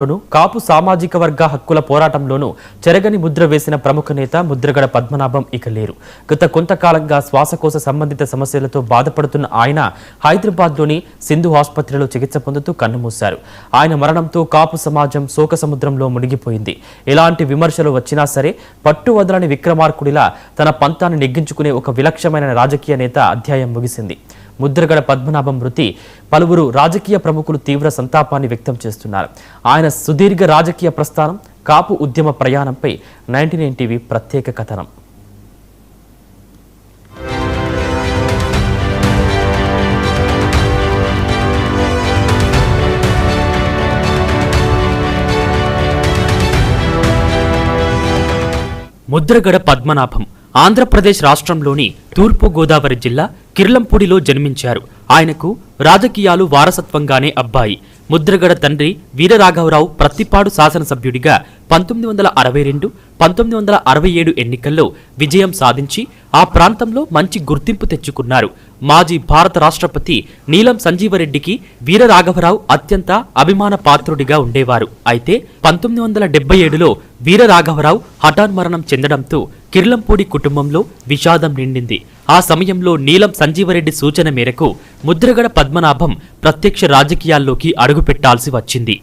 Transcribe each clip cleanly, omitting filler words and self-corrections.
కాపు సామాజిక వర్గ హక్కుల పోరాటంలోనూ చెరగని ముద్ర వేసిన ప్రముఖ నేత ముద్రగడ పద్మనాభం ఇక లేరు. గత కొంతకాలంగా శ్వాసకోశ సంబంధిత సమస్యలతో బాధపడుతున్న ఆయన హైదరాబాద్లోని సింధు ఆసుపత్రిలో చికిత్స పొందుతూ కన్నుమూశారు. ఆయన మరణంతో కాపు సమాజం శోక సముద్రంలో మునిగిపోయింది. ఎలాంటి విమర్శలు వచ్చినా సరే పట్టు వదలని విక్రమార్కుడిలా తన పంతాన్ని నెగ్గించుకునే ఒక విలక్షణమైన రాజకీయ నేత అధ్యాయం ముగిసింది. ముద్రగడ పద్మనాభం మృతి పలువురు రాజకీయ ప్రముఖులు తీవ్ర సంతాపాన్ని వ్యక్తం చేస్తున్నారు. ఆయన సుదీర్ఘ రాజకీయ ప్రస్థానం, కాపు ఉద్యమ ప్రయాణంపై 99 టీవీ ప్రత్యేక కథనం. ముద్రగడ పద్మనాభం ఆంధ్రప్రదేశ్ రాష్ట్రంలోని తూర్పు గోదావరి జిల్లా కిర్లంపూడిలో జన్మించారు. ఆయనకు రాజకీయాలు వారసత్వంగానే అబ్బాయి. ముద్రగడ తండ్రి వీరరాఘవరావు ప్రత్తిపాడు శాసనసభ్యుడిగా 1962, 1967 ఎన్నికల్లో విజయం సాధించి ఆ ప్రాంతంలో మంచి గుర్తింపు తెచ్చుకున్నారు. మాజీ భారత రాష్ట్రపతి నీలం సంజీవరెడ్డికి వీరరాఘవరావు అత్యంత అభిమాన పాత్రుడిగా ఉండేవారు. అయితే 1977లో వీరరాఘవరావు హఠాన్మరణం చెందడంతో కిర్లంపూడి కుటుంబంలో విషాదం నిండింది. ఆ సమయంలో నీలం సంజీవరెడ్డి సూచన మేరకు ముద్రగడ పద్మనాభం ప్రత్యక్ష రాజకీయాల్లోకి అడుగుపెట్టాల్సి వచ్చింది.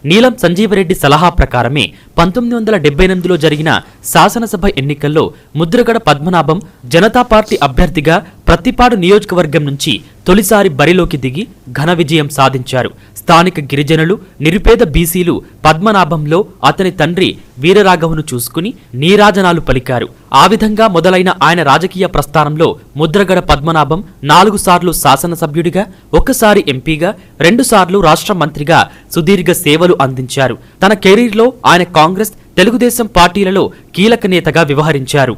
నీలం సంజీవరెడ్డి సలహా ప్రకారమే 1978లో జరిగిన శాసనసభ ఎన్నికల్లో ముద్రగడ పద్మనాభం జనతా పార్టీ అభ్యర్థిగా ప్రత్తిపాడు నియోజకవర్గం నుంచి తొలిసారి బరిలోకి దిగి ఘన విజయం సాధించారు. స్థానిక గిరిజనులు, నిరుపేద బీసీలు పద్మనాభంలో అతని తండ్రి వీరరాఘవను చూసుకుని నీరాజనాలు పలికారు. ఆ విధంగా మొదలైన ఆయన రాజకీయ ప్రస్థానంలో ముద్రగడ పద్మనాభం 4 సార్లు శాసనసభ్యుడిగా, 1 సారి ఎంపీగా, 2 సార్లు రాష్ట్ర మంత్రిగా సుదీర్ఘ సేవలు అందించారు. తన కెరీర్లో ఆయన కాంగ్రెస్, తెలుగుదేశం పార్టీలలో కీలక నేతగా వ్యవహరించారు.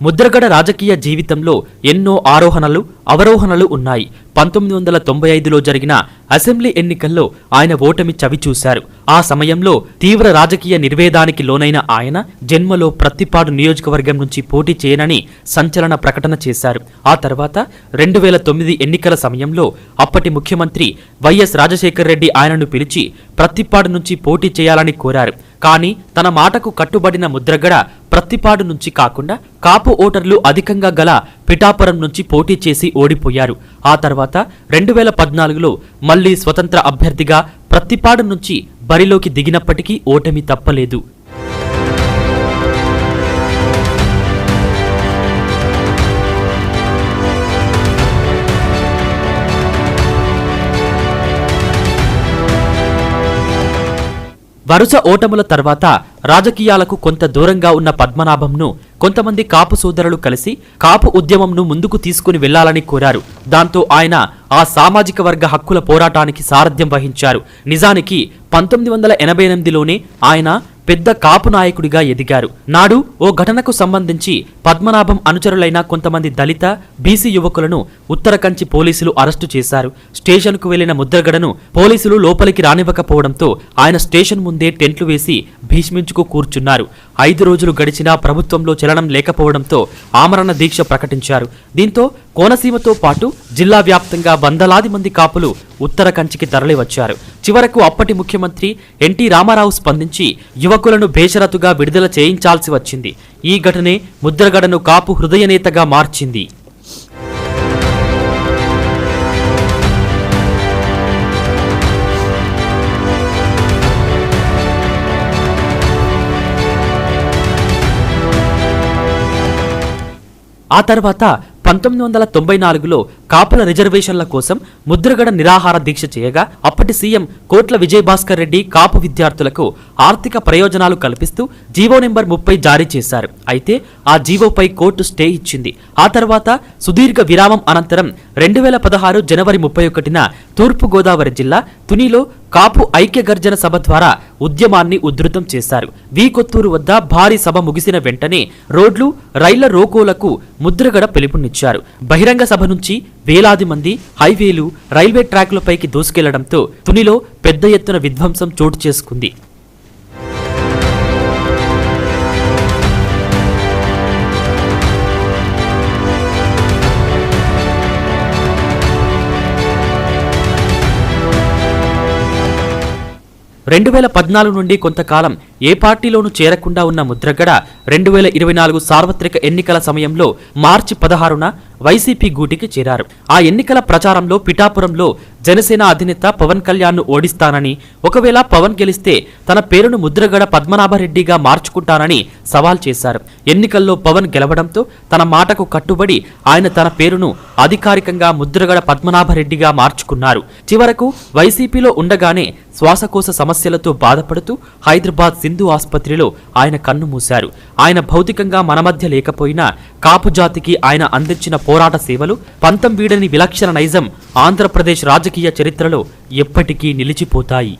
ముద్రగడ రాజకీయ జీవితంలో ఎన్నో ఆరోహణలు, అవరోహణలు ఉన్నాయి. 1995లో జరిగిన అసెంబ్లీ ఎన్నికల్లో ఆయన ఓటమి చవిచూశారు. ఆ సమయంలో తీవ్ర రాజకీయ నిర్వేదానికి లోనైన ఆయన జన్మలో ప్రత్తిపాడు నియోజకవర్గం నుంచి పోటీ చేయనని సంచలన ప్రకటన చేశారు. ఆ తర్వాత 2009 ఎన్నికల సమయంలో అప్పటి ముఖ్యమంత్రి వైఎస్ రాజశేఖర రెడ్డి ఆయనను పిలిచి ప్రత్తిపాడు నుంచి పోటీ చేయాలని కోరారు. కానీ తన మాటకు కట్టుబడిన ముద్రగడ ప్రత్తిపాడు నుంచి కాకుండా కాపు ఓటర్లు అధికంగా గల పిఠాపురం నుంచి పోటీ చేసి ఓడిపోయారు. ఆ తర్వాత 2014లో మళ్లీ స్వతంత్ర అభ్యర్థిగా ప్రత్తిపాడు నుంచి బరిలోకి దిగినప్పటికీ ఓటమి తప్పలేదు. వరుస ఓటముల తర్వాత రాజకీయాలకు కొంత దూరంగా ఉన్న పద్మనాభంను కొంతమంది కాపు సోదరులు కలిసి కాపు ఉద్యమంను ముందుకు తీసుకుని వెళ్లాలని కోరారు. దాంతో ఆయన ఆ సామాజిక వర్గ హక్కుల పోరాటానికి సారథ్యం వహించారు. నిజానికి 1988లోనే ఆయన పెద్ద కాపు నాయకుడిగా ఎదిగారు. నాడు ఓ ఘటనకు సంబంధించి పద్మనాభం అనుచరులైన కొంతమంది దళిత, బీసీ యువకులను ఉత్తరకంచి పోలీసులు అరెస్టు చేశారు. స్టేషన్కు వెళ్లిన ముద్రగడను పోలీసులు లోపలికి రానివ్వకపోవడంతో ఆయన స్టేషన్ ముందే టెంట్లు వేసి భీష్మించుకు కూర్చున్నారు. 5 రోజులు గడిచినా ప్రభుత్వంలో చలనం లేకపోవడంతో ఆమరణ దీక్ష ప్రకటించారు. దీంతో కోనసీమతో పాటు జిల్లా వ్యాప్తంగా వందలాది మంది కాపులు ఉత్తరకంచికి తరలివచ్చారు. చివరకు అప్పటి ముఖ్యమంత్రి ఎన్టీ రామారావు స్పందించి యువకులను బేషరతుగా విడుదల చేయించాల్సి వచ్చింది. ఈ ఘటనే ముద్రగడను కాపు హృదయనేతగా మార్చింది. ఆ తర్వాత 1994లో కాపుల రిజర్వేషన్ల కోసం ముద్రగడ నిరాహార దీక్ష చేయగా అప్పటి సీఎం కోట్ల విజయభాస్కర్ రెడ్డి కాపు విద్యార్థులకు ఆర్థిక ప్రయోజనాలు కల్పిస్తూ జీవో నెంబర్ 30 జారీ చేశారు. అయితే ఆ జీవోపై కోర్టు స్టే ఇచ్చింది. ఆ తర్వాత సుదీర్ఘ విరామం అనంతరం 2016 జనవరి 31న తూర్పుగోదావరి జిల్లా తునిలో కాపు ఐక్య గర్జన సభ ద్వారా ఉద్యమాన్ని ఉధృతం చేశారు. వి కొత్తూరు వద్ద భారీ సభ ముగిసిన వెంటనే రోడ్లు, రైళ్ల రోకోలకు ముద్రగడ పిలుపునిచ్చారు. బహిరంగ సభ నుంచి వేలాది మంది హైవేలు, రైల్వే ట్రాకులపైకి దూసుకెళ్లడంతో తునిలో పెద్ద ఎత్తున విధ్వంసం చోటు చేసుకుంది. రెండు 2014 నుండి కొంతకాలం ఏ పార్టీలోనూ చేరకుండా ఉన్న ముద్రగడ 2024 సార్వత్రిక ఎన్నికల సమయంలో మార్చి 16న వైసీపీ గూటికి చేరారు. ఆ ఎన్నికల ప్రచారంలో పిఠాపురంలో జనసేన అధినేత పవన్ కళ్యాణ్ను ఓడిస్తానని, ఒకవేళ పవన్ గెలిస్తే తన పేరును ముద్రగడ పద్మనాభరెడ్డిగా మార్చుకుంటానని సవాల్ చేశారు. ఎన్నికల్లో పవన్ గెలవడంతో తన మాటకు కట్టుబడి ఆయన తన పేరును అధికారికంగా ముద్రగడ పద్మనాభరెడ్డిగా మార్చుకున్నారు. చివరకు వైసీపీలో ఉండగానే శ్వాసకోశ సమస్యలతో బాధపడుతూ హైదరాబాద్ సింధు ఆసుపత్రిలో ఆయన కన్నుమూశారు. ఆయన భౌతికంగా మన మధ్య లేకపోయినా కాపు జాతికి ఆయన అందించిన పోరాట సేవలు, పంతం వీడని విలక్షణ నైజం ఆంధ్రప్రదేశ్ రాజకీయ చరిత్రలో ఎప్పటికీ నిలిచిపోతాయి.